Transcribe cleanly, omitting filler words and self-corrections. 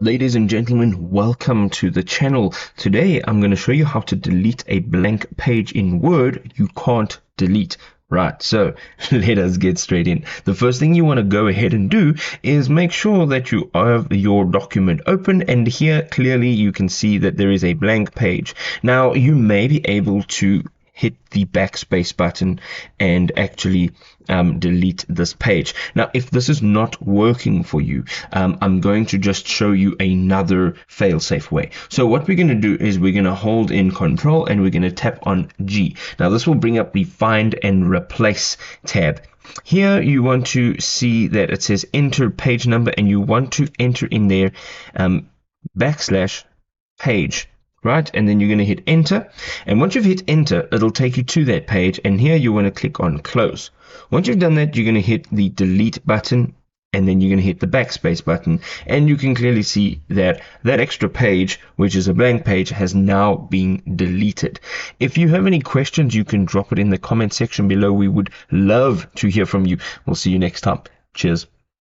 Ladies and gentlemen, welcome to the channel. Today I'm going to show you how to delete a blank page in Word you can't delete. Right, so let us get straight in. The first thing you want to go ahead and do is make sure that you have your document open, and here clearly you can see that there is a blank page. Now you may be able to hit the backspace button and actually delete this page. Now, if this is not working for you, I'm going to just show you another fail-safe way. So what we're going to do is we're going to hold in Control and we're going to tap on G. Now, this will bring up the Find and Replace tab. Here you want to see that it says enter page number, and you want to enter in there \page. Right, and then you're going to hit enter, and once you've hit enter, it'll take you to that page, and here you want to click on close. Once you've done that, you're going to hit the delete button, and then you're going to hit the backspace button, and you can clearly see that that extra page, which is a blank page, has now been deleted. If you have any questions, you can drop it in the comment section below. We would love to hear from you. We'll see you next time. Cheers.